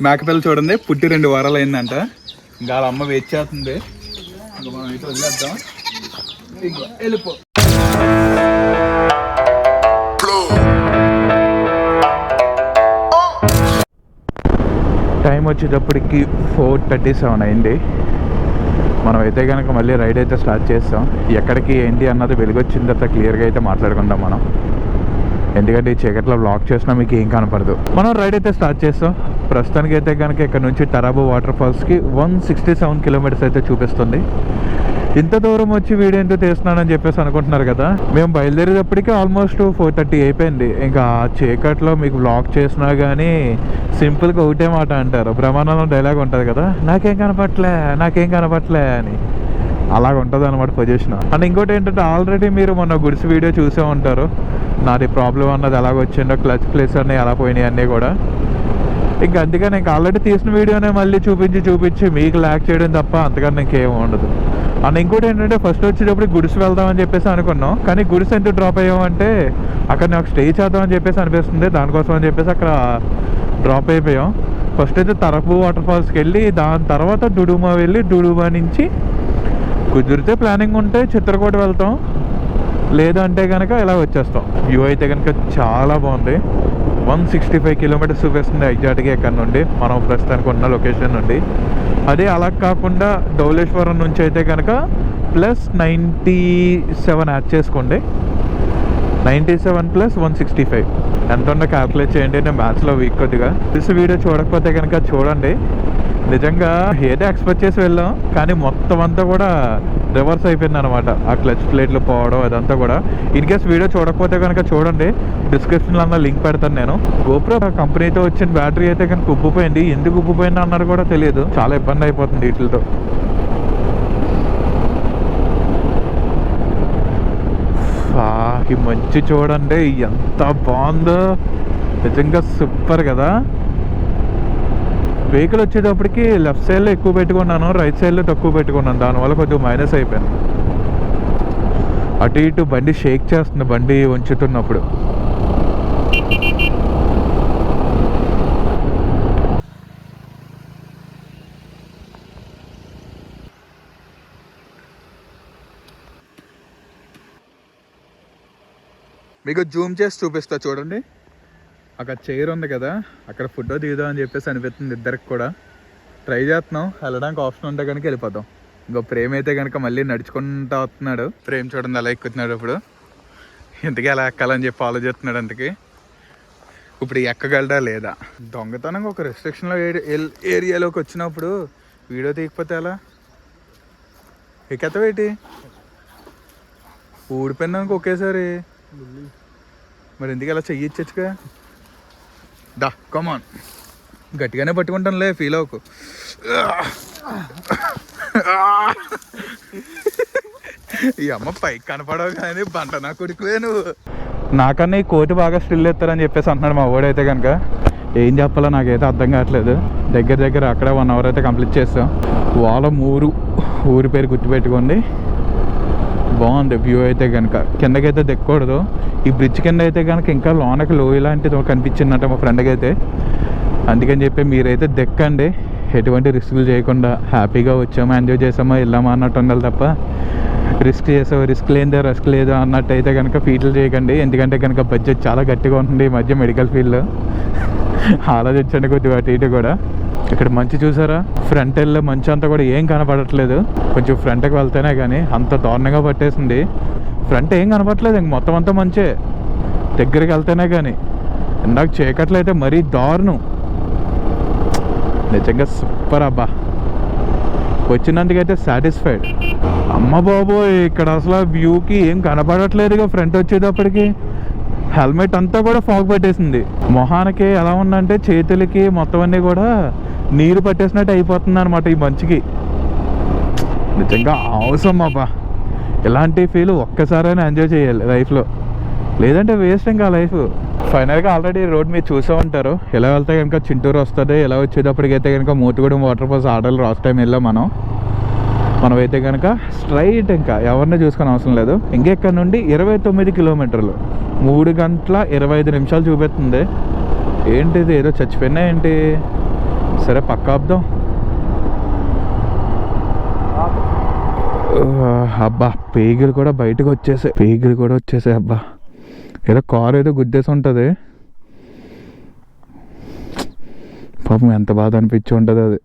మేకపిల్ల చూడండి, పుట్టి 2 వారాలు అయిందంట. ఇంకా వాళ్ళ అమ్మ వెయిట్ చేస్తుంది. ఇంకా మనం అయితే వదిలేద్దాం. ఇంకో వెళ్ళిపో. టైం వచ్చేటప్పటికి 4:37 అయింది. మనం అయితే కనుక మళ్ళీ రైడ్ అయితే స్టార్ట్ చేస్తాం. ఎక్కడికి ఏంటి అన్నది వెలుగొచ్చిన తర్వాత క్లియర్గా అయితే మాట్లాడుకుందాం మనం. ఎందుకంటే ఈ చీకట్లో బ్లాక్ చేసినా మీకు ఏం కనపడదు. మనం రైడ్ అయితే స్టార్ట్ చేస్తాం. ప్రస్తుతానికి అయితే కనుక ఇక్కడ నుంచి తరాబు వాటర్ ఫాల్స్కి 167 కిలోమీటర్స్ అయితే చూపిస్తుంది. ఇంత దూరం వచ్చి వీడియో ఎంత తీస్తున్నానని చెప్పేసి అనుకుంటున్నారు కదా. మేము బయలుదేరేటప్పటికి ఆల్మోస్ట్ 4:30 అయిపోయింది. ఇంకా ఆ చీకట్లో మీకు బ్లాక్ చేసినా కానీ సింపుల్గా ఒకటే మాట అంటారు, బ్రహ్మానందం డైలాగ్ ఉంటుంది కదా, నాకేం కనపట్లే అని. అలాగ ఉంటుంది అనమాట పొజిషన్. అండ్ ఇంకోటి ఏంటంటే ఆల్రెడీ మీరు మొన్న గుడిసి వీడియో చూసే ఉంటారు. నాది ప్రాబ్లం అన్నది ఎలాగ వచ్చిందో, క్లచ్ ప్లేస్ అన్నీ ఎలా పోయినాయి అన్నీ కూడా. ఇంకా అందుకని ఇంకా ఆల్రెడీ తీసిన వీడియోనే మళ్ళీ చూపించి మీకు ల్యాక్ చేయడం తప్ప అంతకన్నా ఇంకేం ఉండదు. అండ్ ఇంకోటి ఏంటంటే ఫస్ట్ వచ్చేటప్పుడు గుడిసి వెళ్దామని చెప్పేసి అనుకున్నాం. కానీ గుడిసి ఎందుకు డ్రాప్ అయ్యామంటే అక్కడ నాకు స్టే చేద్దామని చెప్పేసి అనిపిస్తుంది. దానికోసం అని చెప్పేసి అక్కడ డ్రాప్ అయిపోయాం. ఫస్ట్ అయితే తరపు వాటర్ ఫాల్స్కి వెళ్ళి దాని తర్వాత డుడుమా వెళ్ళి డుడుమా నుంచి కుదిరితే ప్లానింగ్ ఉంటే చిత్రకూట వెళ్తాం, లేదంటే కనుక ఇలా వచ్చేస్తాం. వ్యూ అయితే కనుక చాలా బాగుంది. 165 కిలోమీటర్స్ చూపిస్తుంది ఎగ్జాక్ట్గా ఇక్కడ నుండి మనం ప్రస్తుతానికి ఉన్న లొకేషన్ నుండి. అదే అలా కాకుండా ధవళేశ్వరం నుంచి అయితే కనుక ప్లస్ 97 యాడ్ చేసుకోండి. 97 + 165 ఎంత ఉందో క్యాల్కులేట్ చేయండి. నేను మ్యాథ్స్లో వీక్ కొద్దిగా. వీడియో చూడకపోతే కనుక చూడండి. నిజంగా ఏదో ఎక్స్పెక్ట్ చేసి వెళ్ళాం, కానీ మొత్తం అంతా కూడా రివర్స్ అయిపోయింది అనమాట. ఆ క్లచ్ ప్లేట్లు పోవడం అదంతా కూడా. ఇన్ కేస్ వీడియో చూడకపోతే కనుక చూడండి, డిస్క్రిప్షన్లో అన్న లింక్ పెడతాను నేను. గోప్రో కంపెనీతో వచ్చిన బ్యాటరీ అయితే కనుక ఉబ్బిపోయింది. ఎందుకు ఉబ్బిపోయింది అన్నది కూడా తెలియదు. చాలా ఇబ్బంది అయిపోతుంది వీటితో. ఈ మంచి చూడండి ఎంత బాగుందో, నిజంగా సూపర్ కదా. వెహికల్ వచ్చేటప్పటికి లెఫ్ట్ సైడ్లో ఎక్కువ పెట్టుకున్నాను, రైట్ సైడ్లో తక్కువ పెట్టుకున్నాను. దానివల్ల కొద్దిగా మైనస్ అయిపోయాను. అటు ఇటు బండి షేక్ చేస్తుంది బండి ఉంచుతున్నప్పుడు. మీకు జూమ్ చేసి చూపిస్తా చూడండి. అక్కడ చైర్ ఉంది కదా, అక్కడ ఫోటో దిగుదాం అని చెప్పేసి అనిపిస్తుంది ఇద్దరికి కూడా. ట్రై చేస్తున్నాం, వెళ్ళడానికి ఆప్షన్ ఉంటే కనుక వెళ్ళిపోతాం. ఇంకో ప్రేమ్ అయితే కనుక మళ్ళీ నడుచుకుంటూ వస్తున్నాడు. ప్రేమ్ చూడండి అలా ఎక్కుతున్నాడు. ఇప్పుడు ఇంతకీ ఎలా ఎక్కాలని చెప్పి ఆలోచిస్తున్నాడు. అందుకే ఇప్పుడు ఎక్కగలడా లేదా. దొంగతనంగా ఒక రెస్ట్రిక్షన్లో ఏరియాలోకి వచ్చినప్పుడు వీడియో తీయకపోతే ఎలా? ఎక్కవేటి ఊడిపోయినాక ఒకేసారి మరి ఎందుకు ఎలా చెయ్యొచ్చుగా. దా కమాన్, గట్టిగానే పట్టుకుంటానులే, ఫీల్ అవ్వకు. ఈ అమ్మ పైకి కనపడవు కానీ బంట నా కొడుకువే నువ్వు. నాకన్నా ఈ కోటి బాగా స్టిల్ ఎత్తారని చెప్పేసి అంటున్నాడు మా ఓడైతే కనుక. ఏం చెప్పాలో నాకైతే అర్థం కావట్లేదు. దగ్గర అక్కడ 1 అవర్ అయితే కంప్లీట్ చేస్తాం. వాళ్ళ ఊరి పేరు గుర్తుపెట్టుకోండి. బాగుంది వ్యూ అయితే కనుక. కిందకైతే దిక్కకూడదు. ఈ బ్రిడ్జ్ కింద అయితే కనుక ఇంకా లోనకి లోయ లాంటిది కనిపించిందంట మా ఫ్రెండ్కి అయితే. అందుకని చెప్పి మీరైతే దిక్కండి. ఎటువంటి రిస్కులు చేయకుండా హ్యాపీగా వచ్చామా, ఎంజాయ్ చేసామా, వెళ్ళామా అన్నట్టు ఉండాలి తప్ప రిస్క్ చేసావు, రిస్క్ లేదే రిస్క్ లేదు అన్నట్టు అయితే కనుక ఫీట్లు చేయకండి. ఎందుకంటే కనుక బడ్జెట్ చాలా గట్టిగా ఉంటుంది ఈ మధ్య మెడికల్ ఫీల్డ్లో. ఆలోచించండి కొద్దిగా అటు ఇటు కూడా. ఇక్కడ మంచి చూసారా, ఫ్రంట్ ఎల్లో మంచి అంతా కూడా ఏం కనపడట్లేదు. కొంచెం ఫ్రంట్కి వెళ్తేనే కానీ అంత దారుణంగా పట్టేసింది. ఫ్రంట్ ఏం కనపడట్లేదు, ఇంక మొత్తం అంతా మంచే. దగ్గరికి వెళ్తేనే కానీ. ఇందాక చీకట్లు అయితే మరీ దారుణం. నిజంగా సూపర్ అబ్బా. వచ్చినందుకైతే సాటిస్ఫైడ్. అమ్మ బాబోయ్, ఇక్కడ అసలు వ్యూకి ఏం కనపడట్లేదుగా. ఫ్రంట్ వచ్చేటప్పటికి హెల్మెట్ అంతా కూడా ఫాగ్ పట్టేసింది. మొహానికి ఎలా ఉందంటే చేతులకి మొత్తం అన్నీ కూడా నీరు పట్టేసినట్టు అయిపోతుంది అనమాట ఈ మంచుకి. నిజంగా అవసరం అబ్బా. ఇలాంటి ఫీల్ ఒక్కసారైనా ఎంజాయ్ చేయాలి లైఫ్లో, లేదంటే వేస్ట్ ఇంకా లైఫ్. ఫైనల్గా ఆల్రెడీ రోడ్ మీరు చూసే ఉంటారు. ఎలా వెళ్తే కనుక చింటూరు వస్తుంది. ఎలా వచ్చేటప్పటికైతే కనుక Mothugudem water falls order last time వెళ్ళాం మనమైతే కనుక స్ట్రైట్ ఇంకా ఎవరిని చూసుకొని అవసరం లేదు. ఇంకెక్కడ నుండి 29 కిలోమీటర్లు 3 గంటల 25 నిమిషాలు చూపిస్తుంది. ఏంటిది, ఏదో చచ్చిపోయినా ఏంటి? సరే పక్క ఆపుదాం. అబ్బా పేగులు కూడా బయటకు వచ్చేసాయి. అబ్బా ఏదో కారు ఏదో గుద్దేసి ఉంటుంది. పాపం ఎంత బాధ అనిపించి ఉంటుంది అది.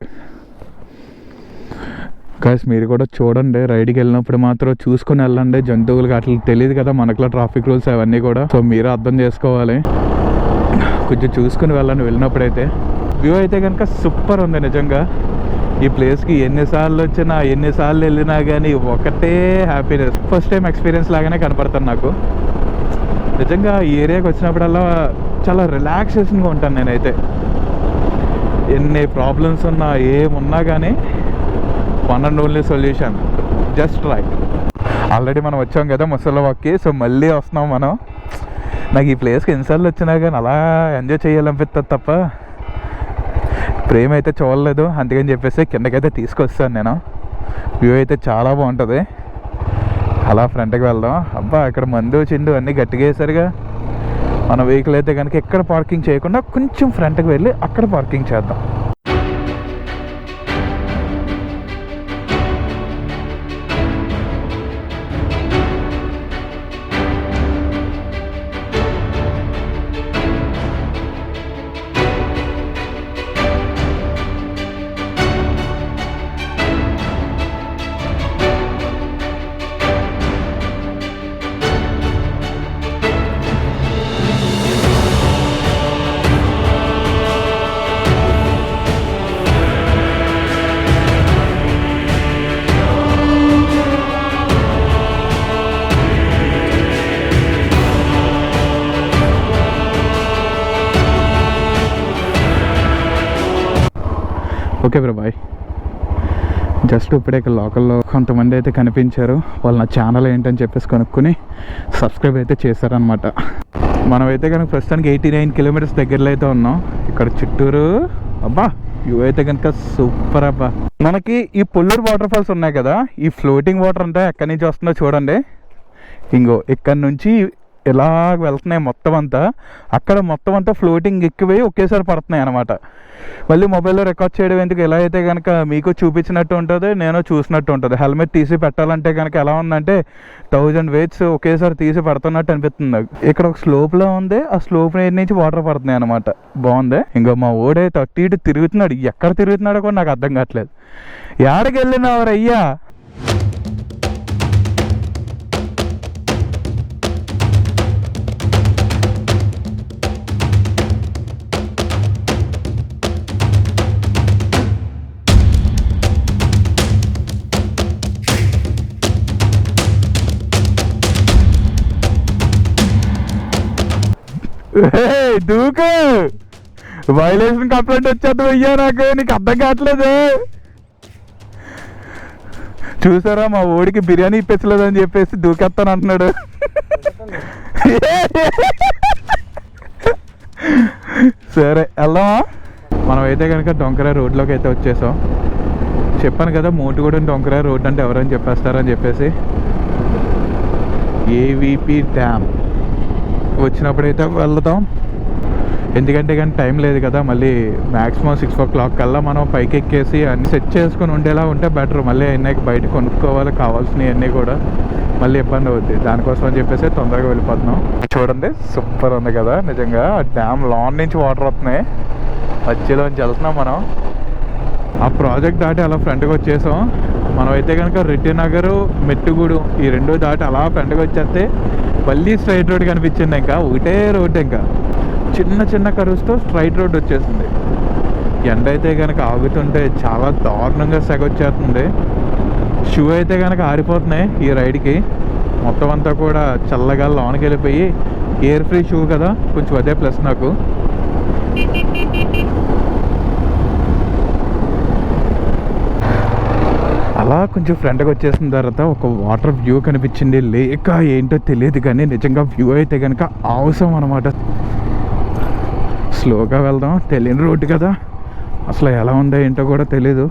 గాయస్ మీరు కూడా చూడండి, రైడ్కి వెళ్ళినప్పుడు మాత్రం చూసుకొని వెళ్ళండి. జంతువులకి అట్లా తెలియదు కదా మనకులా ట్రాఫిక్ రూల్స్ అవన్నీ కూడా. సో మీరు అర్థం చేసుకోవాలి, కొంచెం చూసుకుని వెళ్ళండి వెళ్ళినప్పుడైతే. వ్యూ అయితే కనుక సూపర్ ఉంది నిజంగా. ఈ ప్లేస్కి ఎన్నిసార్లు వచ్చినా ఎన్నిసార్లు వెళ్ళినా కానీ ఒకటే హ్యాపీనెస్, ఫస్ట్ టైం ఎక్స్పీరియన్స్ లాగానే కనపడుతుంది నాకు. నిజంగా ఈ ఏరియాకి వచ్చినప్పుడల్లా చాలా రిలాక్సేషన్గా ఉంటాను నేనైతే. ఎన్ని ప్రాబ్లమ్స్ ఉన్నా ఏమున్నా కానీ one and only solution, just right. Already మనం వచ్చాం కదా ముసలివాక్కి, సో మళ్ళీ వస్తున్నాం మనం. నాకు ఈ ప్లేస్కి ఎన్నిసార్లు వచ్చినా కానీ అలా ఎంజాయ్ చేయాలనిపిస్తుంది తప్ప ప్రేమ అయితే చూడలేదు. అందుకని చెప్పేసి కిందకైతే తీసుకొస్తాను నేను. వ్యూ అయితే చాలా బాగుంటుంది. అలా ఫ్రంట్కి వెళ్దాం. అబ్బా ఇక్కడ మందు చిండు అన్నీ గట్టిగా వేసారుగా. మన వెహికల్ అయితే కనుక ఎక్కడ పార్కింగ్ చేయకుండా కొంచెం ఫ్రంట్కి వెళ్ళి అక్కడ పార్కింగ్ చేద్దాం. Okay bro bye. జస్ట్ ఇప్పుడే ఇక్కడ లోకల్లో కొంతమంది అయితే కనిపించారు. వాళ్ళు నా ఛానల్ ఏంటని చెప్పేసి కనుక్కొని సబ్స్క్రైబ్ అయితే చేశారనమాట. మనమైతే కనుక ప్రస్తుతానికి 89 కిలోమీటర్స్ దగ్గరలో అయితే ఉన్నాం. ఇక్కడ చుట్టూరు అబ్బా వ్యూ అయితే కనుక సూపర్. అబ్బా మనకి ఈ పుల్లూరు వాటర్ ఫాల్స్ ఉన్నాయి కదా, ఈ ఫ్లోటింగ్ వాటర్ అంతా ఎక్కడి నుంచి వస్తుందో చూడండి. ఇంకో ఇక్కడ నుంచి ఇలా వెళ్తున్నాయి మొత్తం అంతా. అక్కడ మొత్తం అంతా ఫ్లోటింగ్ ఎక్కిపోయి ఒకేసారి పడుతున్నాయి అనమాట. మళ్ళీ మొబైల్లో రికార్డ్ చేయడం ఎందుకు, ఎలా అయితే కనుక మీకు చూపించినట్టు ఉంటుంది, నేను చూసినట్టు ఉంటుంది. హెల్మెట్ తీసి పెట్టాలంటే కనుక ఎలా ఉందంటే 1000 weights ఒకేసారి తీసి పడుతున్నట్టు అనిపిస్తుంది నాకు. ఇక్కడ ఒక స్లోప్లో ఉంది, ఆ స్లోప్ నుంచి వాటర్ పడుతున్నాయి అనమాట. బాగుంది. ఇంకా మా ఓడే అటు ఇటు తిరుగుతున్నాడు. ఎక్కడ తిరుగుతున్నాడో కూడా నాకు అర్థం కావట్లేదు. ఎక్కడికి వెళ్ళినావు అయ్యా? దూకు, వైలేషన్ కంప్లైంట్ వచ్చేది అయ్యా నాకు. నీకు అర్థం కావట్లేదు. చూసారా మా ఓడికి బిర్యానీ ఇప్పించలేదని చెప్పేసి దూకేస్తాను అంటున్నాడు. సరే వెళ్దామా? మనం అయితే కనుక డొంకరా రోడ్లోకి అయితే వచ్చేసాం. చెప్పాను కదా మోటుగూడెం డొంకరా రోడ్ అంటే ఎవరని చెప్పేస్తారని చెప్పేసి. ఏవిపి డ్యామ్ వచ్చినప్పుడైతే వెళ్దాం. ఎందుకంటే కానీ టైం లేదు కదా. మళ్ళీ మ్యాక్సిమం 6 o'clock కల్లా మనం పైకి ఎక్కేసి అన్ని సెట్ చేసుకుని ఉండేలా ఉంటే బెటర్. మళ్ళీ అన్నీ బయట కొనుక్కోవాలి, కావాల్సినవి అన్నీ కూడా మళ్ళీ ఇబ్బంది అవుద్ది. దానికోసం అని చెప్పేసి తొందరగా వెళ్ళిపోతున్నాం. చూడండి సూపర్ ఉంది కదా నిజంగా. డ్యామ్ లాన్ నుంచి వాటర్ వస్తున్నాయి, మధ్యలోంచి వెళ్తున్నాం మనం. ఆ ప్రాజెక్ట్ దాటి అలా ఫ్రంట్కి వచ్చేసాం. మనం అయితే కనుక రెడ్డి నగరు, మెట్టుగూడు ఈ రెండు దాటి అలా ఫ్రంట్కి వచ్చేస్తే మళ్ళీ స్ట్రైట్ రోడ్ కనిపించింది. ఇంకా ఒకటే రోడ్, ఇంకా చిన్న చిన్న కరువుతో స్ట్రైట్ రోడ్ వచ్చేసింది. ఎండ అయితే కనుక ఆగుతుంటే చాలా దారుణంగా సెగొచ్చేస్తుంది. షూ అయితే కనుక ఆరిపోతున్నాయి ఈ రైడ్కి. మొత్తం అంతా కూడా చల్లగా లోనికి వెళ్ళిపోయి ఎయిర్ ఫ్రీ షూ కదా, కొంచెం అదే ప్లస్ నాకు. అలా కొంచెం ఫ్రంట్కి వచ్చేసిన తర్వాత ఒక వాటర్ వ్యూ కనిపించింది. లేక ఏంటో తెలియదు కానీ నిజంగా వ్యూ అయితే కనుక అవసరం అనమాట. స్లోగా వెళ్దాం, తెలియని రోడ్డు కదా, అసలు ఎలా ఉందో ఏంటో కూడా తెలీదు.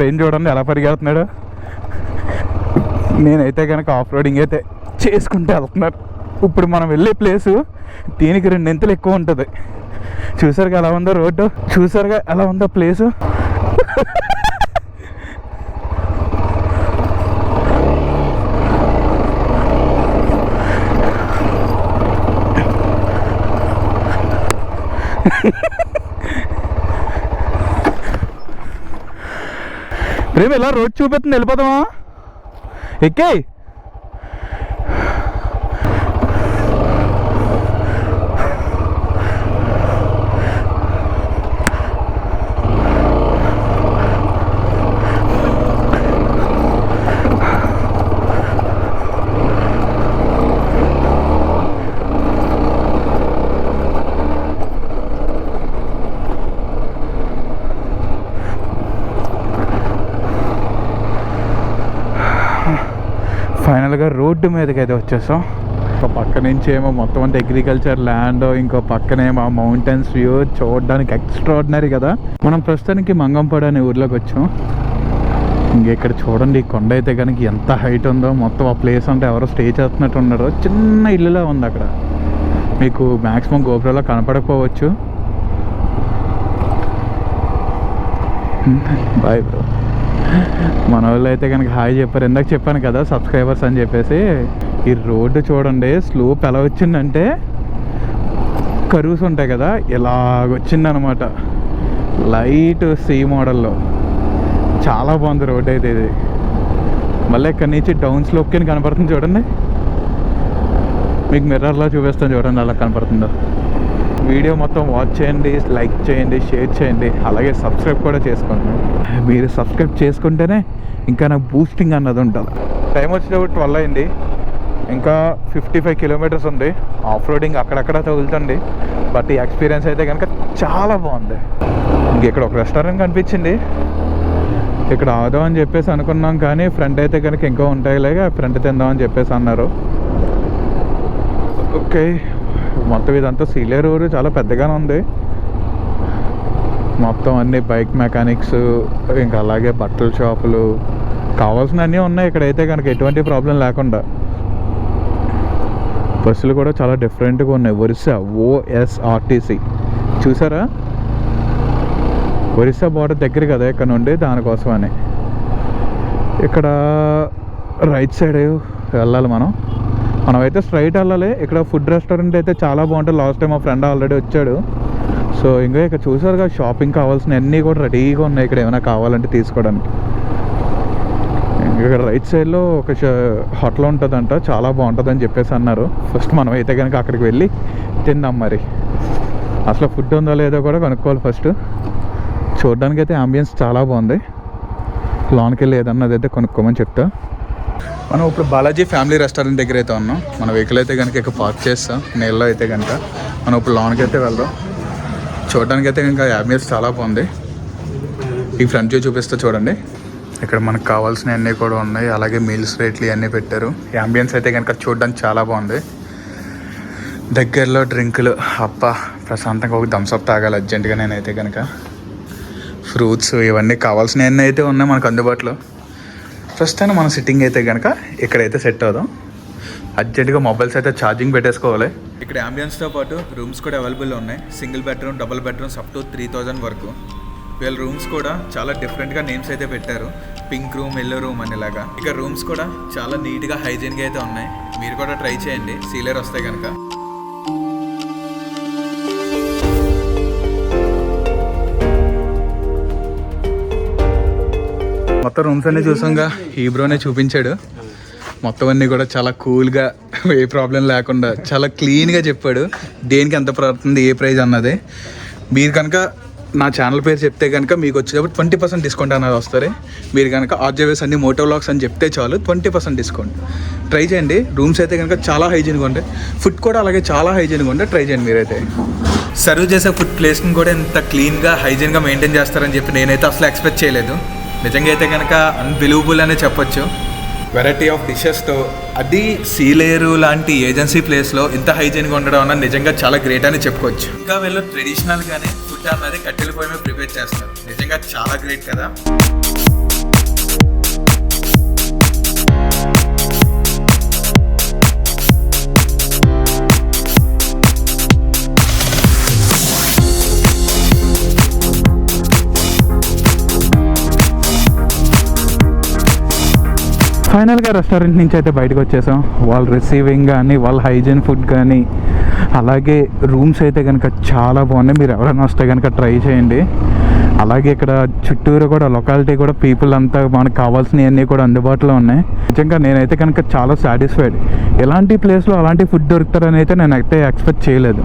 ట్రైన్ చూడండి ఎలా పరిగెడుతున్నాడు. నేనైతే కనుక ఆఫ్ రోడింగ్ అయితే చేసుకుంటూ వెళ్తున్నారు. ఇప్పుడు మనం వెళ్ళే ప్లేసు దీనికి 2 ఇంతలు ఎక్కువ ఉంటుంది. చూసారుగా ఎలా ఉందో రోడ్డు, చూసారుగా ఎలా ఉందో ప్లేసు. ప్రేమ ఇలా రోడ్ చూపెత్తుంది, వెళ్ళిపోతామా? ఎక్కే ఫైనల్గా రోడ్డు మీదకి అయితే వచ్చేసాం. ఒక పక్క నుంచి ఏమో మొత్తం అంతా అగ్రికల్చర్ ల్యాండ్, ఇంకో పక్కనేమో ఆ మౌంటైన్స్ వ్యూ చూడడానికి ఎక్స్ట్రాడినరీ కదా. మనం ప్రస్తుతానికి మంగంపాడు అనే ఊర్లోకి వచ్చాం. ఇక్కడ చూడండి ఈ కొండ అయితే కనుక ఎంత హైట్ ఉందో. మొత్తం ఆ ప్లేస్ అంటే ఎవరో స్టే చేస్తున్నట్టు ఉన్నారో. చిన్న ఇల్లులా ఉంది అక్కడ, మీకు మ్యాక్సిమం గోపురంలో కనపడకపోవచ్చు. Bye bro. మన వాళ్ళు అయితే కనుక హాయ్ చెప్పారు. ఇందాక చెప్పాను కదా సబ్స్క్రైబర్స్ అని చెప్పేసి. ఈ రోడ్డు చూడండి స్లోప్ ఎలా వచ్చిందంటే కర్వ్స్ ఉంటాయి కదా, ఇలాగొచ్చిందనమాట. లైట్ సి మోడల్లో చాలా బాగుంది రోడ్ అయితే ఇది. మళ్ళీ ఇక్కడి నుంచి డౌన్ స్లోప్కి కనపడుతుంది చూడండి. మీకు మిర్రర్లో చూపిస్తాను చూడండి అలా కనపడుతుందో. వీడియో మొత్తం వాచ్ చేయండి, లైక్ చేయండి, షేర్ చేయండి, అలాగే సబ్స్క్రైబ్ కూడా చేసుకోండి. మీరు సబ్స్క్రైబ్ చేసుకుంటేనే ఇంకా నాకు బూస్టింగ్ అన్నది ఉంటుంది. టైం వచ్చేటప్పుడు 12 అయింది. ఇంకా 55 కిలోమీటర్స్ ఉంది. ఆఫ్ రోడింగ్ అక్కడక్కడ తగులుతుంది. బట్ ఈ ఎక్స్పీరియన్స్ అయితే కనుక చాలా బాగుంది. ఇక్కడ ఒక రెస్టారెంట్ కనిపించింది, ఇక్కడ ఆదాం అని చెప్పేసి అనుకున్నాం. కానీ ఫ్రంట్ అయితే కనుక ఇంకా ఉంటాయిలేగా, ఫ్రంట్ తిందామని చెప్పేసి అన్నారు. ఓకే, మొత్తం ఇదంతా సీలేరు ఊరు, చాలా పెద్దగానే ఉంది. మొత్తం అన్ని బైక్ మెకానిక్స్, ఇంకా అలాగే బట్టల షాపులు, కావాల్సిన అన్నీ ఉన్నాయి ఇక్కడైతే కనుక, ఎటువంటి ప్రాబ్లం లేకుండా. బస్సులు కూడా చాలా డిఫరెంట్గా ఉన్నాయి. ఒరిస్సా OSRTC చూసారా, ఒరిస్సా బార్డర్ దగ్గర కదా ఇక్కడ నుండి, దానికోసమని. ఇక్కడ రైట్ సైడ్ వెళ్ళాలి మనమైతే స్ట్రైట్ వెళ్ళాలి. ఇక్కడ ఫుడ్ రెస్టారెంట్ అయితే చాలా బాగుంటుంది. లాస్ట్ టైం మా ఫ్రెండ్ ఆల్రెడీ వచ్చాడు. సో ఇంకా ఇక్కడ చూసారుగా షాపింగ్ కావాల్సిన అన్నీ కూడా రెడీగా ఉన్నాయి ఇక్కడ ఏమైనా కావాలంటే తీసుకోవడానికి. ఇక్కడ రైట్ సైడ్లో ఒక హోటల్ ఉంటుందంట, చాలా బాగుంటుందని చెప్పేసి అన్నారు. ఫస్ట్ మనం అయితే కనుక అక్కడికి వెళ్ళి తిందాం. మరి అసలు ఫుడ్ ఉందో లేదో కూడా కనుక్కోవాలి ఫస్ట్. చూడడానికి అయితే అంబియన్స్ చాలా బాగుంది. లోనికి వెళ్ళి ఏదన్నది అయితే కొనుక్కోమని చెప్తా. మనం ఇప్పుడు బాలాజీ ఫ్యామిలీ రెస్టారెంట్ దగ్గర అయితే ఉన్నాం. మన వెహికల్ అయితే కనుక ఇక్కడ పార్క్ చేస్తాం నీళ్ళలో అయితే కనుక. మనం ఇప్పుడు లోనికి అయితే వెళ్దాం. చూడడానికి అయితే కనుక అంబియన్స్ చాలా బాగుంది. ఈ ఫ్రంట్ వ్యూ చూపిస్తే చూడండి, ఇక్కడ మనకు కావాల్సినవి అన్నీ కూడా ఉన్నాయి. అలాగే మీల్స్ రేట్లు ఇవన్నీ పెట్టారు. ఈ అంబియన్స్ అయితే కనుక చూడడానికి చాలా బాగుంది. దగ్గరలో డ్రింకులు, అప్ప ప్రశాంతంగా ఒక థమ్స్అప్ తాగాలి అర్జెంటుగా. నేనైతే కనుక ఫ్రూట్స్ ఇవన్నీ కావాల్సినవన్నీ అయితే ఉన్నాయి మనకు అందుబాటులో. ప్రస్తుతానికి మన సిట్టింగ్ అయితే కనుక ఇక్కడైతే సెట్ అవుదాం. అర్జెంటుగా మొబైల్స్ అయితే ఛార్జింగ్ పెట్టేసుకోవాలి. ఇక్కడ అంబియన్స్తో పాటు రూమ్స్ కూడా అవైలబుల్లో ఉన్నాయి. Single bedroom, double bedrooms up to 3000 వరకు. వీళ్ళ రూమ్స్ కూడా చాలా డిఫరెంట్గా నేమ్స్ అయితే పెట్టారు. పింక్ రూమ్, ఎల్లో రూమ్ అనేలాగా. ఇక రూమ్స్ కూడా చాలా నీట్గా హైజీన్గా అయితే ఉన్నాయి. మీరు కూడా ట్రై చేయండి సీలేరు వస్తే కనుక. మొత్తం రూమ్స్ అన్నీ చూసాంగా, ఈ బ్రోనే చూపించాడు. మొత్తం అన్నీ కూడా చాలా కూల్గా, ఏ ప్రాబ్లం లేకుండా చాలా క్లీన్గా చెప్పాడు. దేనికి ఎంత పడుతుంది, ఏ ప్రైజ్ అన్నది. మీరు కనుక నా ఛానల్ పేరు చెప్తే కనుక మీకు వచ్చేటప్పుడు 20% డిస్కౌంట్ అన్నది వస్తుంది. మీరు కనుక RJVS అన్ని మోటో వ్లాగ్స్ అని చెప్తే చాలు 20% డిస్కౌంట్. ట్రై చేయండి. రూమ్స్ అయితే కనుక చాలా హైజీన్గా ఉంటాయి. ఫుడ్ కూడా అలాగే చాలా హైజీన్గా ఉంటాయి. ట్రై చేయండి మీరైతే. సర్వ్ చేసే ఫుడ్ ప్లేస్ని కూడా ఎంత క్లీన్గా, హైజీన్గా మెయింటైన్ చేస్తారని చెప్పి నేనైతే అసలు ఎక్స్పెక్ట్ చేయలేదు. నిజంగా అయితే కనుక అన్బిలీవబుల్ అనే చెప్పొచ్చు. వెరైటీ ఆఫ్ డిషెస్తో, అది సీలేరు లాంటి ఏజెన్సీ ప్లేస్లో ఇంత హైజీన్గా ఉండడం అన్నది నిజంగా చాలా గ్రేట్ అని చెప్పుకోవచ్చు. ఇంకా వీళ్ళు ట్రెడిషనల్గానే ఫుడ్ అన్నది కట్టెల పొయ్యి మీద ప్రిపేర్ చేస్తారు. నిజంగా చాలా గ్రేట్ కదా. ఫైనల్గా రెస్టారెంట్ నుంచి అయితే బయటకు వచ్చేసాం. వాళ్ళ రిసీవింగ్ కానీ వాళ్ళ హైజీన్ ఫుడ్ కానీ అలాగే రూమ్స్ అయితే కనుక చాలా బాగున్నాయి. మీరు ఎవరైనా వస్తే కనుక ట్రై చేయండి. అలాగే ఇక్కడ చుట్టూరు కూడా లొకాలిటీ కూడా పీపుల్ అంతా మనకు కావాల్సినవన్నీ కూడా అందుబాటులో ఉన్నాయి. నిజంగా నేనైతే కనుక చాలా సాటిస్ఫైడ్. ఎలాంటి ప్లేస్లో అలాంటి ఫుడ్ దొరుకుతారని అయితే నేనైతే ఎక్స్పెక్ట్ చేయలేదు.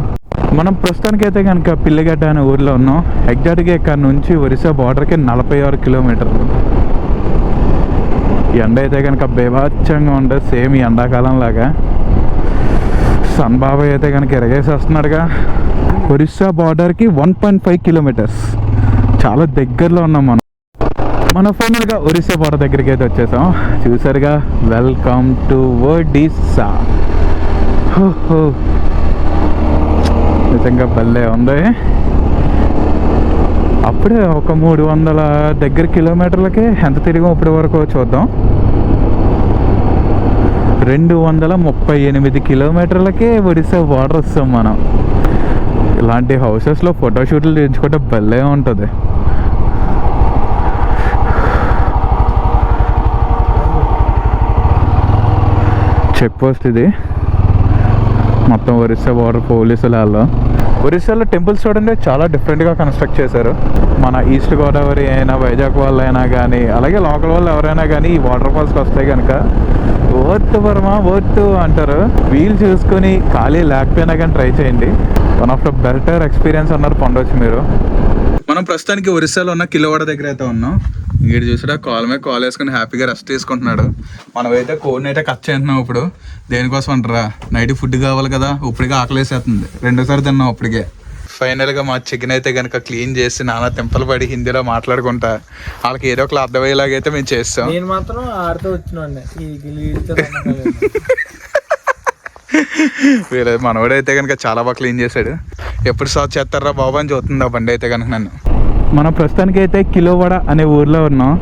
మనం ప్రస్తుతానికి అయితే కనుక పిల్లిగడ్డ అనే ఊరిలో ఉన్నాం. ఎగ్జాక్ట్గా ఇక్కడ నుంచి ఒరిస్సా బార్డర్కి 46 కిలోమీటర్లు. ఎండ అయితే కనుక బేభత్సంగా ఉంటుంది, సేమ్ ఈ ఎండాకాలం లాగా. సన్ బాబాయ్ అయితే కనుక ఎరగేసి వస్తున్నాడుగా. ఒరిస్సా బార్డర్కి 1.5 కిలోమీటర్స్, చాలా దగ్గరలో ఉన్నాం మనం ఫైనల్గా ఒరిస్సా బార్డర్ దగ్గరికి అయితే వచ్చేసాం. చూసారుగా, వెల్కమ్ టు ఒడిస్సా. నిజంగా భలే ఉంది. అప్పుడే ఒక 300 దగ్గర కిలోమీటర్లకి ఎంత తిరిగాం ఇప్పటి వరకు చూద్దాం. 238 కిలోమీటర్లకే ఒడిస్సా బార్డర్ వస్తాం మనం. ఇలాంటి హౌసెస్లో ఫోటోషూట్లు చేయించుకుంటే భలే ఉంటుంది. చెక్ పోస్ట్ ఇది మొత్తం ఒరిస్సా బార్డర్ పోలీసులు వాళ్ళు. ఒరిస్సాలో టెంపుల్స్ చూడండి చాలా డిఫరెంట్గా కన్స్ట్రక్ట్ చేశారు. మన ఈస్ట్ గోదావరి అయినా వైజాగ్ వాళ్ళు అయినా కానీ అలాగే లోకల్ వాళ్ళు ఎవరైనా కానీ ఈ వాటర్ ఫాల్స్కి వస్తే కనుక వర్త్ వర్మ వర్త్ అంటారు. వీలు చూసుకొని ఖాళీ లేకపోయినా కానీ ట్రై చేయండి. One of the better experience అన్నారు పొందవచ్చు మీరు. మనం ప్రస్తుతానికి ఒరిస్సాలో ఉన్న కిలోవాడ దగ్గర అయితే ఉన్నాం. వీడు చూసాడా కాల్ మీద కాల్ వేసుకుని హ్యాపీగా రెస్ట్ తీసుకుంటున్నాడు. మనమైతే కోడ్ని అయితే కట్ చేస్తున్నాం. ఇప్పుడు దేనికోసం అంటారా, నైట్ ఫుడ్ కావాలి కదా. ఇప్పటికే ఆకలేసేస్తుంది, 2సారి తిన్నాం ఇప్పటికే. ఫైనల్గా మా చికెన్ అయితే కనుక క్లీన్ చేసి నానా తెంపలు పడి హిందీలో మాట్లాడుకుంటా వాళ్ళకి ఏదో ఒకలా అర్థమయ్యేలాగైతే మేము చేస్తాం. నేను మాత్రం ఆడుతూ వచ్చిన వీరే మనవాడైతే కనుక చాలా బాగా క్లీన్ చేశాడు. ఎప్పుడు సార్ చేస్తారా బాబు అని చూస్తుంది ఆ బండి అయితే కనుక నన్ను. మనం ప్రస్తుతానికి అయితే కిలోవడ అనే ఊర్లో ఉన్నాం.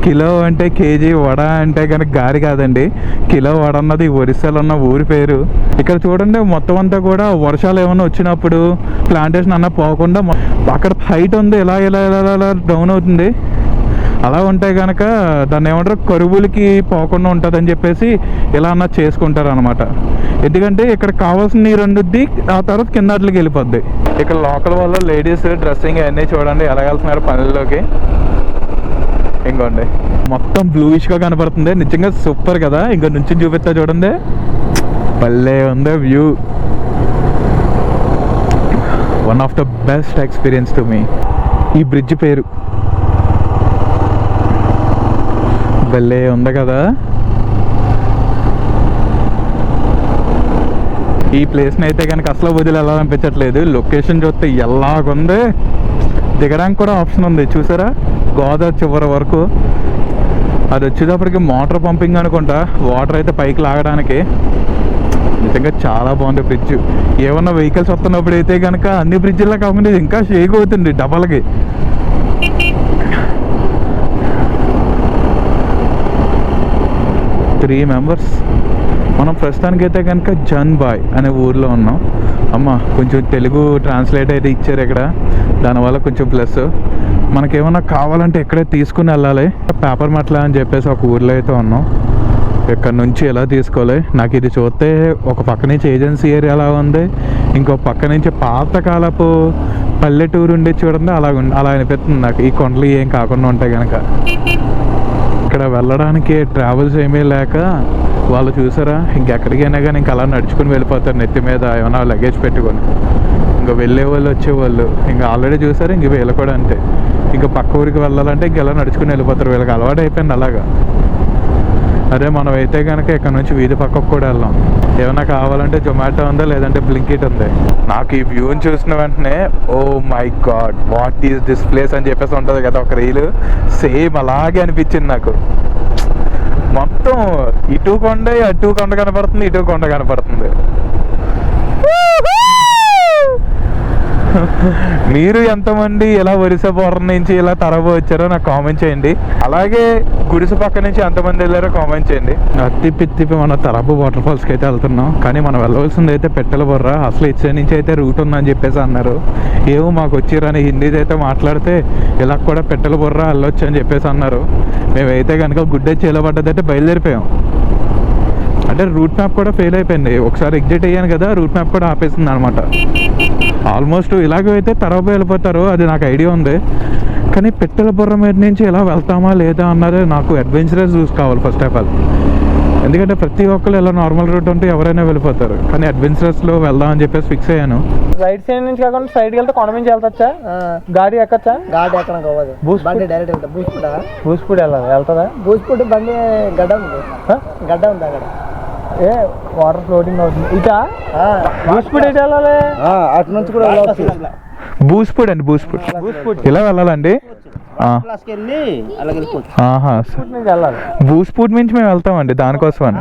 కిలో అంటే కేజీ, వడ అంటే కనుక గారి కాదండి. కిలో వడ అన్నది ఒరిస్సాలో ఉన్న ఊరి పేరు. ఇక్కడ చూడండి మొత్తం అంతా కూడా వర్షాలు ఏమైనా వచ్చినప్పుడు ప్లాంటేషన్ అన్న పోకుండా అక్కడ హైట్ ఉంది, ఇలా ఇలా ఇలా ఇలా డౌన్ అవుతుంది. అలా ఉంటే కనుక దాన్ని ఏమంటారు, కరువులకి పోకుండా ఉంటుందని చెప్పేసి ఇలా అన్న చేసుకుంటారు అనమాట. ఎందుకంటే ఇక్కడ కావాల్సిన నీరు అందుద్ది, ఆ తర్వాత కింద అట్లకి వెళ్ళిపోద్ది. ఇక్కడ లోకల్ వాళ్ళు లేడీస్ డ్రెస్సింగ్ అవన్నీ చూడండి ఎలా వెళ్తున్నారు పనుల్లోకి. ఇంకోండి మొత్తం బ్లూయిష్గా కనపడుతుంది. నిజంగా సూపర్ కదా. ఇంకా నుంచి చూపిస్తా చూడండి, భలే ఉంది view. One of the best experience to me. ఈ బ్రిడ్జ్ పేరు భలే ఉంది కదా. ఈ ప్లేస్ని అయితే కనుక అసలు వదిలి వెళ్ళాలనిపించట్లేదు. లొకేషన్ చూస్తే ఎలాగుంది. దిగడానికి కూడా ఆప్షన్ ఉంది చూసారా, గోదావరి చివరి వరకు. అది వచ్చేటప్పటికి మోటార్ పంపింగ్ అనుకుంటా, వాటర్ అయితే పైకి లాగడానికి. నిజంగా చాలా బాగుంది బ్రిడ్జ్. ఏమన్నా వెహికల్స్ వస్తున్నప్పుడు అయితే కనుక అన్ని బ్రిడ్జ్లా కాకుండా ఇంకా షేక్ అవుతుంది డబల్కి. 3 మెంబర్స్. మనం ప్రస్తుతానికైతే కనుక జన్బాయ్ అనే ఊర్లో ఉన్నాం. అమ్మ కొంచెం తెలుగు ట్రాన్స్లేట్ అయితే ఇచ్చారు ఇక్కడ, దానివల్ల కొంచెం ప్లస్. మనకేమన్నా కావాలంటే ఇక్కడే తీసుకుని వెళ్ళాలి. పేపర్ మట్ల అని చెప్పేసి ఒక ఊర్లో అయితే ఉన్నాం. ఇక్కడ నుంచి ఎలా తీసుకోవాలి. నాకు ఇది చూస్తే ఒక పక్క నుంచి ఏజెన్సీ ఏరియా అలా ఉంది, ఇంకో పక్క నుంచి పాతకాలపు పల్లెటూరు ఉండి చూడండి అలా అనిపిస్తుంది నాకు. ఈ కొండలు ఏం కాకుండా ఉంటాయి కనుక. ఇక్కడ వెళ్ళడానికి ట్రావెల్స్ ఏమీ లేక వాళ్ళు చూసారా ఇంకెక్కడికైనా కానీ ఇంకా అలా నడుచుకుని వెళ్ళిపోతారు, నెత్తి మీద ఏమైనా లగేజ్ పెట్టుకొని. ఇంకా వెళ్ళే వాళ్ళు వచ్చేవాళ్ళు ఇంకా ఆల్రెడీ చూసారు. ఇంక వీళ్ళు కూడా అంతే, ఇంకా పక్క ఊరికి వెళ్ళాలంటే ఇంక ఎలా నడుచుకుని వెళ్ళిపోతారు. వీళ్ళకి అలవాటు అయిపోయింది అలాగా. అదే మనం అయితే కనుక ఇక్కడ నుంచి వీధి పక్కకు కూడా వెళ్ళాం. ఏమైనా కావాలంటే జొమాటో ఉందా లేదంటే బ్లింకిట్ ఉంది. నాకు ఈ వ్యూని చూసిన వెంటనే oh my god what is this place అని చెప్పేసి ఉంటుంది కదా ఒక రీలు, సేమ్ అలాగే అనిపించింది నాకు. మొత్తం ఇటు కొండ అటు కొండ కనపడుతుంది, ఇటు కొండ కనపడుతుంది. మీరు ఎంతమంది ఇలా వరిసపురం నుంచి ఇలా తరబ వచ్చారో నాకు కామెంట్ చేయండి. అలాగే గుడిసె పక్క నుంచి ఎంతమంది వెళ్ళారో కామెంట్ చేయండి. తిప్పి మన తరబ వాటర్ ఫాల్స్కి అయితే వెళ్తున్నాం. కానీ మనం వెళ్ళవలసింది అయితే పెట్టెల బొర్ర. అసలు ఇచ్చే నుంచి అయితే రూట్ ఉందని చెప్పేసి అన్నారు. ఏమో మాకు వచ్చిరని హిందీతో అయితే మాట్లాడితే ఇలా కూడా పెట్టెల బొర్ర వెళ్ళొచ్చు అని చెప్పేసి అన్నారు. మేమైతే కనుక గుడ్డ చేలబడ్డదంటే బయలుదేరిపోయాం. అంటే రూట్ మ్యాప్ కూడా ఫెయిల్ అయిపోయింది. ఒకసారి ఎగ్జిట్ అయ్యాను కదా, రూట్ మ్యాప్ కూడా ఆపేసింది అనమాట. ఆల్మోస్ట్ ఇలాగే అయితే తరబ వెళ్ళిపోతారు, అది నాకు ఐడియా ఉంది. కానీ పెట్టెల బుర్ర మీద నుంచి ఎలా వెళ్తామా లేదా అన్నది నాకు అడ్వెంచరస్ చూసి కావాలి ఫస్ట్ ఆఫ్ ఆల్. ఎందుకంటే ప్రతి ఒక్కరు ఇలా నార్మల్ రూట్ ఉంటే ఎవరైనా వెళ్ళిపోతారు, కానీ అడ్వెంచరస్లో వెళ్దాం అని చెప్పేసి ఫిక్స్ అయ్యాను. రైట్ సైడ్ నుంచి కాకుండా సైడ్కి వెళ్తే కొండ నుంచి వెళ్తా. గాడి ఎక్కచ్చా? గాడి ఎక్కడం కావాలి, బండి డైరెక్ట్ వెళ్తా. బూస్పూడి వెళ్ళాలి, వెళ్తుందా? బూస్పూడి బండి గడ్డ ఉంది, గడ్డ ఉంది అక్కడ. ఏ వాటర్ ఫ్లోటింగ్ అవుతుంది. ఇటా బూస్పూడి ఎటు వెళ్ళాలి? అటు నుంచి కూడా వెళ్ళవచ్చు. బూస్పూడ్ అండి, బూస్పూడ్ ఇలా వెళ్ళాలండి. బూస్పూడ్ నుంచి మేము వెళ్తామండి దానికోసం అని.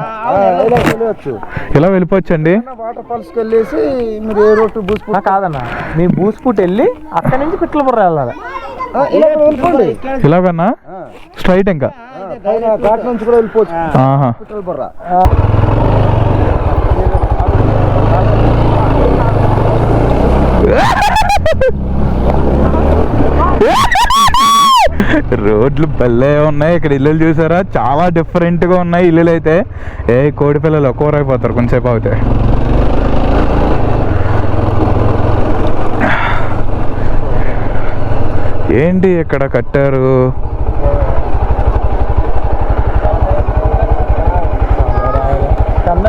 ఇలా వెళ్ళిపోవచ్చు అండి. వాటర్ ఫాల్స్ కి వెళ్ళేసి మీరు ఏ రోడ్ బూస్పూడ్ కాదన్నా, మీ బూస్పూడ్ వెళ్ళి అక్కడ నుంచి పిట్ల బుర్ర వెళ్ళాలి. ఇలాగన్నా స్ట్రైట్ ఇంకా ఘాట్ నుంచి కూడా వెళ్ళిపోవచ్చు. పిట్ల బుర్ర రోడ్లు భలే ఉన్నాయి. ఇక్కడ ఇల్లులు చూసారా, చాలా డిఫరెంట్గా ఉన్నాయి ఇల్లులు అయితే. ఏ కోడి పిల్లలు ఒక్కోరైపోతారు కొంచెంసేపు అవుతే. ఏంటి ఇక్కడ కట్టారు?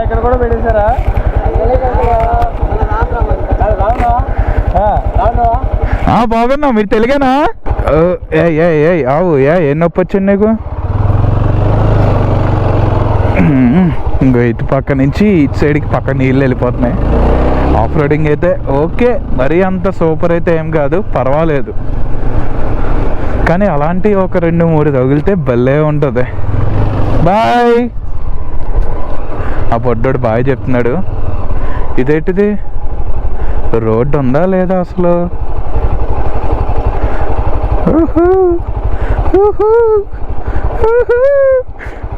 ఇక్కడ కూడా పెట్టేశారా? బాగున్నా, మీరు తెలుగేనా? ఆవు ఏ నొప్పి వచ్చింది నీకు? ఇంకో ఇటు పక్క నుంచి ఇటు సైడ్కి పక్క నీళ్ళు వెళ్ళిపోతున్నాయి. ఆఫ్ రోడింగ్ అయితే ఓకే, మరీ అంత సూపర్ అయితే ఏం కాదు, పర్వాలేదు. కానీ అలాంటి ఒక 2-3 తగిలితే భలే ఉంటుంది. బాయ్. ఆ పొడ్డోడు బాయ్ చెప్తున్నాడు. ఇదేంటిది, రోడ్డు ఉందా లేదా అసలు?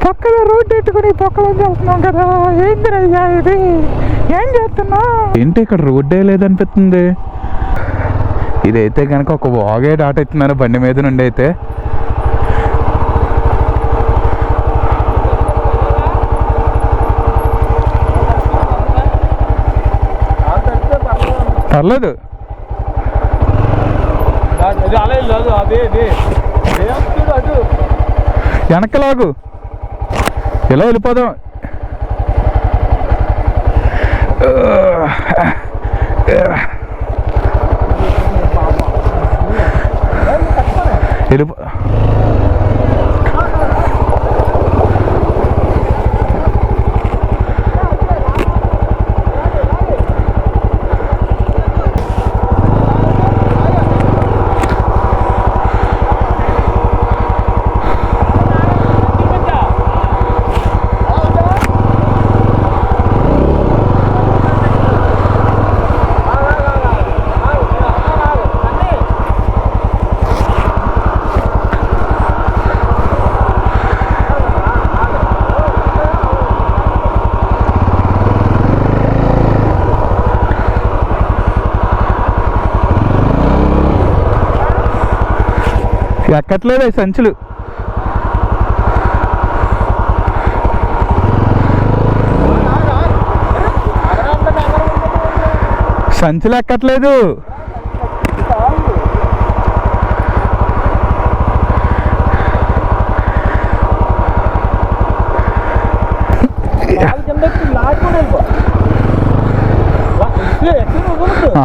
పక్కన రోడ్డు పెట్టుకుని పక్కన వెళ్తున్నాం కదా, ఏందిరయ్యా ఇది, ఏం చేస్తున్నా? ఏంటి ఇక్కడ రోడ్డే లేదనిపిస్తుంది. ఇదైతే కనుక ఒక వాగే దాటెత్తున్నాను బండి మీద నుండి అయితే. పర్లేదు, వెనకలాగు, ఇలా వెళ్ళిపోదాం. వెళ్ళిపో. ఎక్కట్లేదు అవి సంచులు. సంచులు ఎక్కట్లేదు.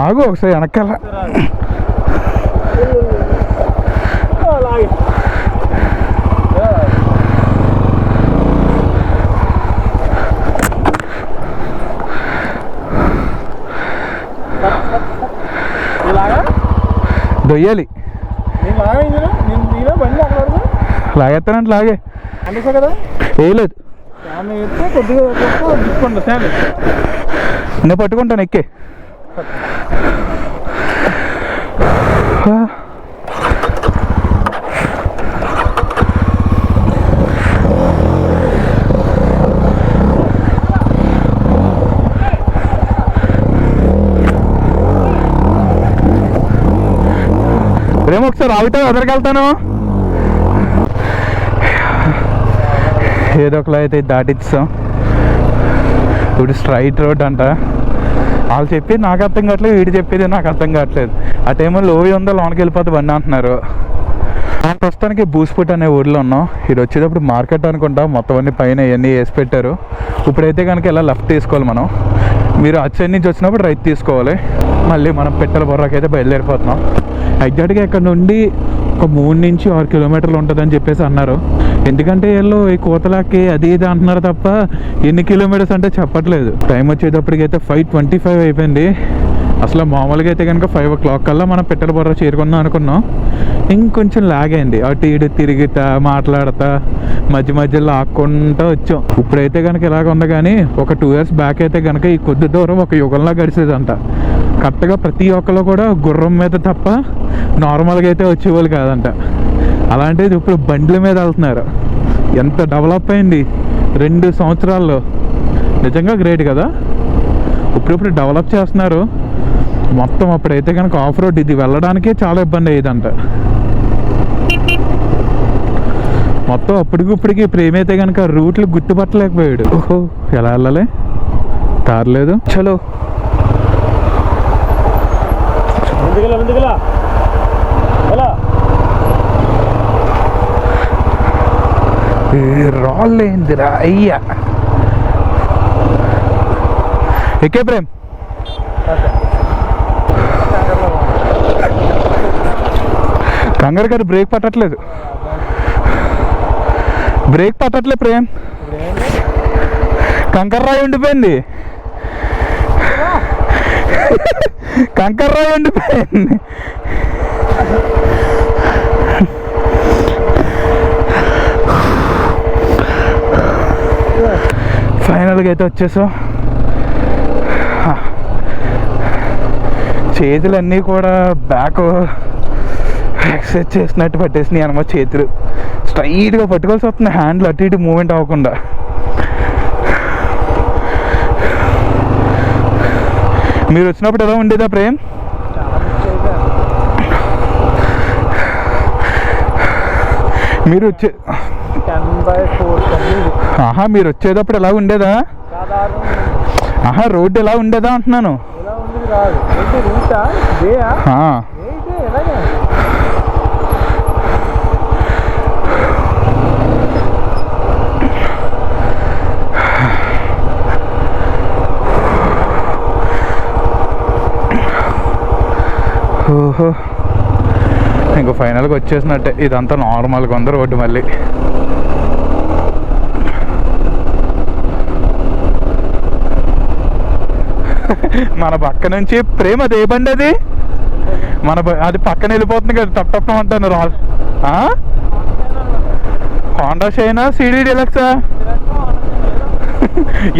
ఆగు ఒకసారి వెనకాల. దొయ్యాలి, లాగేస్తానంటే లాగే కదా, వేయలేదు. కొద్దిగా నేను పట్టుకుంటాను, ఎక్కే. ప్రేమ ఒకసారి ఆగితే ఎదరికెళ్తాను. ఏదో ఒకలా అయితే దాటిస్తాం. ఇప్పుడు స్ట్రైట్ రోడ్ అంట. వాళ్ళు చెప్పేది నాకు అర్థం కావట్లేదు, వీడు చెప్పేది నాకు అర్థం కావట్లేదు. ఆ టైంలో లోవి ఉందో లోనికి వెళ్ళిపోతే బండి అంటున్నారు. ప్రస్తుతానికి బూస్పుట్ అనే ఊర్లో ఉన్నాం. ఇది వచ్చేటప్పుడు మార్కెట్ అనుకుంటా. మొత్తం అన్ని పైన ఇవన్నీ వేసి పెట్టారు. ఇప్పుడైతే కనుక ఇలా లెఫ్ట్ తీసుకోవాలి మనం. మీరు అటు సైడ్ నుంచి వచ్చినప్పుడు రైట్ తీసుకోవాలి. మళ్ళీ మనం పెట్టెల బొర్రాకి అయితే బయలుదేరిపోతున్నాం. ఎగ్జాక్ట్గా ఇక్కడ నుండి ఒక 3 నుంచి 6 కిలోమీటర్లు ఉంటుందని చెప్పేసి అన్నారు. ఎందుకంటే వీళ్ళు ఈ కోతలాకి అది ఇది అంటున్నారు తప్ప ఎన్ని కిలోమీటర్స్ అంటే చెప్పట్లేదు. టైం వచ్చేటప్పటికైతే 5:25 అయిపోయింది. అసలు మామూలుగా అయితే కనుక 5 o'clock కల్లా మనం పెట్టెల బొర్ర చేరుకుందాం అనుకున్నాం. ఇంకొంచెం లాగ్ అయింది. అటు ఇటు తిరుగుతా మాట్లాడతా మధ్య మధ్యలో ఆక్కుంటూ వచ్చాం. ఇప్పుడైతే కనుక ఇలాగ ఉంది. కానీ ఒక 2 years బ్యాక్ అయితే కనుక ఈ కొద్ది దూరం ఒక యుగంలా గడిచేదంట. కరెక్ట్గా ప్రతి ఒక్కరు కూడా గుర్రం మీద తప్ప నార్మల్గా అయితే వచ్చేవాళ్ళు కాదంట. అలాంటిది ఇప్పుడు బండ్ల మీద వెళ్తున్నారు. ఎంత డెవలప్ అయింది 2 సంవత్సరాల్లో. నిజంగా గ్రేట్ కదా. ఇప్పుడు డెవలప్ చేస్తున్నారు మొత్తం. అప్పుడైతే కనుక ఆఫ్ రోడ్ ఇది వెళ్ళడానికే చాలా ఇబ్బంది అయ్యేదంట. మొత్తం అప్పటికిప్పటికి ప్రేమైతే కనుక రూట్లు గుర్తుపట్టలేకపోయాడు. ఓహో ఎలా వెళ్ళాలి, కార్ లేదు. చలో రాళ్ళేందిరా అయ్యా. ఎక్కే ప్రేమ్. కంగారు గారు బ్రేక్ పట్టట్లేదు ప్రేమ్. కంకర్రాయి ఉండిపోయింది. కంకర్రాయి ఉండిపోయింది. ఫైనల్గా అయితే వచ్చేసాం. చేతులన్నీ కూడా బ్యాక్ ఎక్సర్సైజ్ చేసినట్టు పట్టేసినాయి అనమాట. చేతులు స్ట్రైట్గా పట్టుకోవాల్సి వస్తుంది, హ్యాండ్లు అటు ఇటు మూమెంట్ అవ్వకుండా. మీరు వచ్చినప్పుడు ఎలా ఉండేదా ప్రేమ్? మీరు మీరు వచ్చేటప్పుడు ఎలా ఉండేదా? రోడ్డు ఎలా ఉండేదా అంటున్నాను. ఓహో ఇంకో ఫైనల్గా వచ్చేసినట్టే. ఇదంతా నార్మల్గా ఉంది రోడ్డు. మళ్ళీ మన పక్క నుంచి ప్రేమ అదే బండి అది అది పక్కన వెళ్ళిపోతుంది కదా టప్ టప్ అంటాను. హోండా షైనా సిడి డీలక్సా?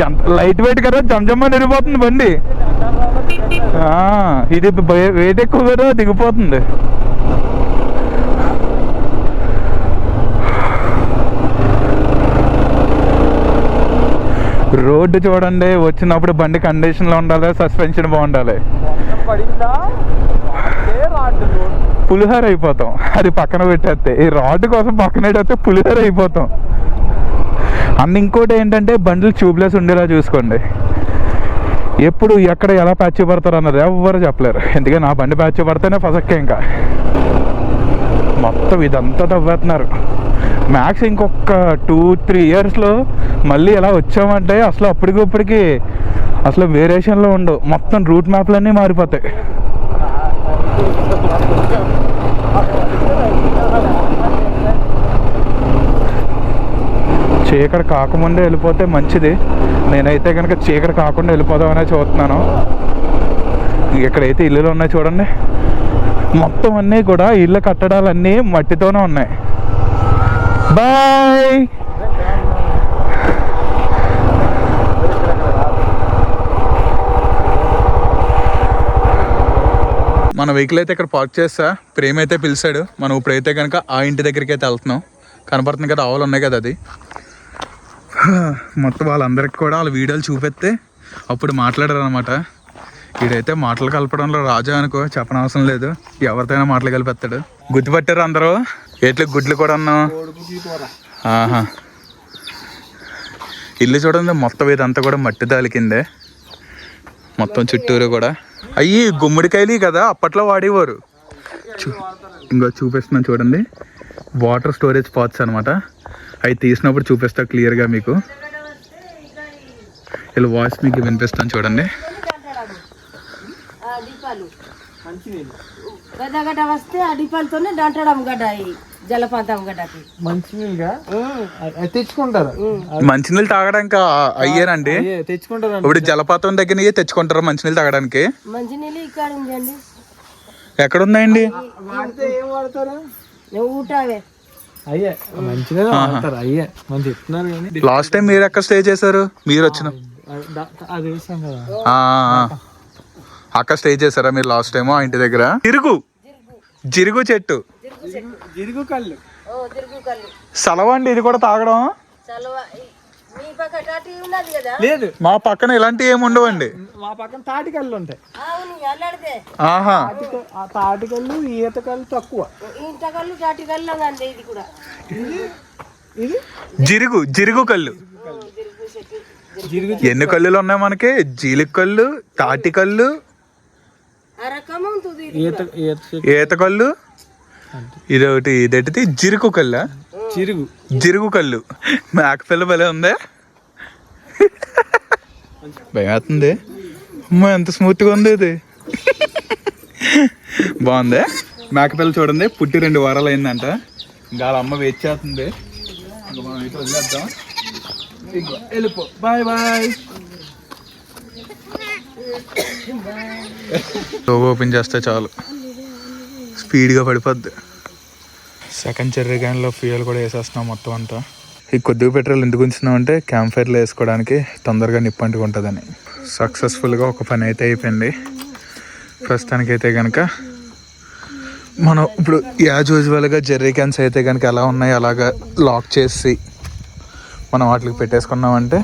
ఎంత లైట్ వెయిట్ కదా, జమ్జమ్మని వెళ్ళిపోతుంది బండి. ఇది వెయిట్ ఎక్కువ కదా, దిగిపోతుంది. రోడ్డు చూడండి. వచ్చినప్పుడు బండి కండిషన్లో ఉండాలి, సస్పెన్షన్ బాగుండాలి. పులిహోర అయిపోతాం అది పక్కన పెట్టేస్తే. ఈ రాడ్ కోసం పక్కన పెట్టేస్తే పులిహోర అయిపోతాం. ఇంకోటి ఏంటంటే బండ్లు ట్యూబ్లెస్ ఉండేలా చూసుకోండి. ఎప్పుడు ఎక్కడ ఎలా ప్యాచ్ పడతారు అన్నది ఎవ్వరు చెప్పలేరు. ఎందుకంటే నా బండి ప్యాచ్ పడితేనే ఫసక్కే. ఇంకా మొత్తం ఇదంతా తవ్వేస్తున్నారు. మ్యాక్స్ ఇంకొక 2-3 yearsలో మళ్ళీ ఎలా వచ్చామంటే అసలు అప్పటికిప్పటికి అసలు వేరియేషన్లో ఉండవు. మొత్తం రూట్ మ్యాప్లన్నీ మారిపోతాయి. చీకటి కాకముందే వెళ్ళిపోతే మంచిది. నేనైతే కనుక చీకటి కాకుండా వెళ్ళిపోదామనే చూస్తున్నాను. ఇక్కడైతే ఇల్లులు ఉన్నాయి చూడండి. మొత్తం అన్నీ కూడా ఇళ్ళ కట్టడాలన్నీ మట్టితోనే ఉన్నాయి. బాయ్. మన వెహికల్ అయితే ఇక్కడ పార్క్ చేస్తా, ప్రేమ అయితే పిలిచాడు. మనం ఇప్పుడైతే కనుక ఆ ఇంటి దగ్గరికి అయితే వెళ్తున్నాం. కనపడుతుంది కదా, ఆవులు ఉన్నాయి కదా, అది మొత్తం వాళ్ళందరికి కూడా వాళ్ళ వీడియోలు చూపెడితే అప్పుడు మాట్లాడారు అనమాట. వీడైతే మాటలు కలపడంలో రాజా అనుకో, చెప్పనవసరం లేదు, ఎవరితోనైనా మాటలు కలిపేస్తాడు. గుర్తుపట్టారు అందరూ. ఎట్లా గుడ్లు కూడా ఉన్నాం. ఆహా, ఇల్లు చూడండి, మొత్తం ఇదంతా కూడా మట్టి తాలికిందే, మొత్తం చుట్టూరు కూడా. అయ్యి గుమ్మడికాయలు కదా అప్పట్లో వాడేవారు. ఇంకో చూపిస్తున్నాను చూడండి, వాటర్ స్టోరేజ్ పాట్స్ అనమాట. అవి తీసినప్పుడు చూపిస్తా క్లియర్గా మీకు. ఇలా వాయిస్ మీకు వినిపిస్తాను చూడండి. గడ్డ వస్తే ఆ డిపాలతోనే దంటడం గడ్డ, జలపాతం గడ్డకి మంచినీళ్ళుగా తెచ్చుకుంటారు. మంచినీళ్ళు తాగడానికి అయ్యారండి, తెచ్చుకుంటారు. ఇప్పుడు జలపాతం దగ్గర తెచ్చుకుంటారు మంచినీళ్ళు తాగడానికి. మంచినీళ్ళు ఇక్కడ ఉందండి. ఎక్కడ ఉందండి? వాడితే ఏం వాడతారు? ఊటవే అయ్యే మంచిగా వాడతారు. అయ్యే మనం చెప్తున్నారు కానీ. లాస్ట్ టైం మీరు ఎక్కడ స్టే చేశారు? మీరు వచ్చిన అది వేసాం కదా, అక్కడ స్టే చేశారా మీరు లాస్ట్ టైం ఆ ఇంటి దగ్గర? జిరుగు చెట్టు, జిరుగు కళ్ళు, సలవండి ఇది కూడా తాగడం. మీ పక్క టాటి ఉన్నది కదా? లేదు, మా పక్కన ఇలాంటివి ఏమి ఉండవండి. మా పక్కన తాటికల్లు ఉంటాయి. అవును, అల్లాడితే ఆహా, ఆ తాటికల్లు ఈత కళ్ళు తక్కువ. ఇంతకల్లు టాటికల్లు అండి. ఇది కూడా ఇది జిరుగు కళ్ళు. ఎన్ని కళ్ళులు ఉన్నాయి మనకి? జీలిక కళ్ళు, తాటి కళ్ళు, ఈత కళ్ళు, ఇదొకటి. ఇదేంటిది? జిరుకు కళ్ళ. జిరుగు కళ్ళు. మేకపిల్ల భలే ఉందే, భయం అవుతుంది. అమ్మా ఎంత స్మూత్గా ఉంది ఇది. బాగుంది. మేకపిల్ల చూడండి, పుట్టి 2 వారాలు అయిందంట. ఇంకా వాళ్ళ అమ్మ వెయిట్ చేస్తుంది. ఇంకా మనం అయితే వదిలేద్దాం. వెళ్ళిపో, బాయ్ బాయ్. లోగో ఓపెన్ చేస్తే చాలు స్పీడ్గా పడిపోద్ది. సెకండ్ చెర్రీ క్యాన్లో ఫ్యూయల్ కూడా వేసేస్తున్నాం మొత్తం అంతా. ఈ కొద్దిగా పెట్రోల్ ఎందుకు ఉంచుతున్నాం అంటే క్యాంప్ ఫైర్లో వేసుకోవడానికి తొందరగా నిప్పంటికి ఉంటుందని. సక్సెస్ఫుల్గా ఒక పని అయితే అయిపోయింది. ప్రస్తుతానికైతే కనుక మనం ఇప్పుడు యాజ్ యూజువల్గా జెర్రీ క్యాన్స్ అయితే కనుక ఎలా ఉన్నాయి అలాగా లాక్ చేసి మనం వాటికి పెట్టేసుకున్నామంటే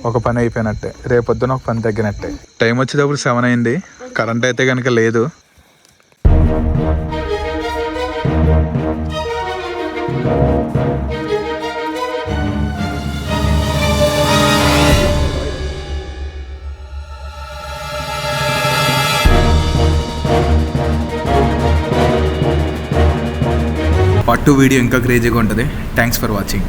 ఒక పని అయిపోయినట్టే. రేపొద్దున ఒక పని తగ్గినట్టే. టైం వచ్చేటప్పుడు 7 అయింది. కరెంట్ అయితే కనుక లేదు. పార్ట్ 2 వీడియో ఇంకా క్రేజీగా ఉంటుంది. Thanks for watching.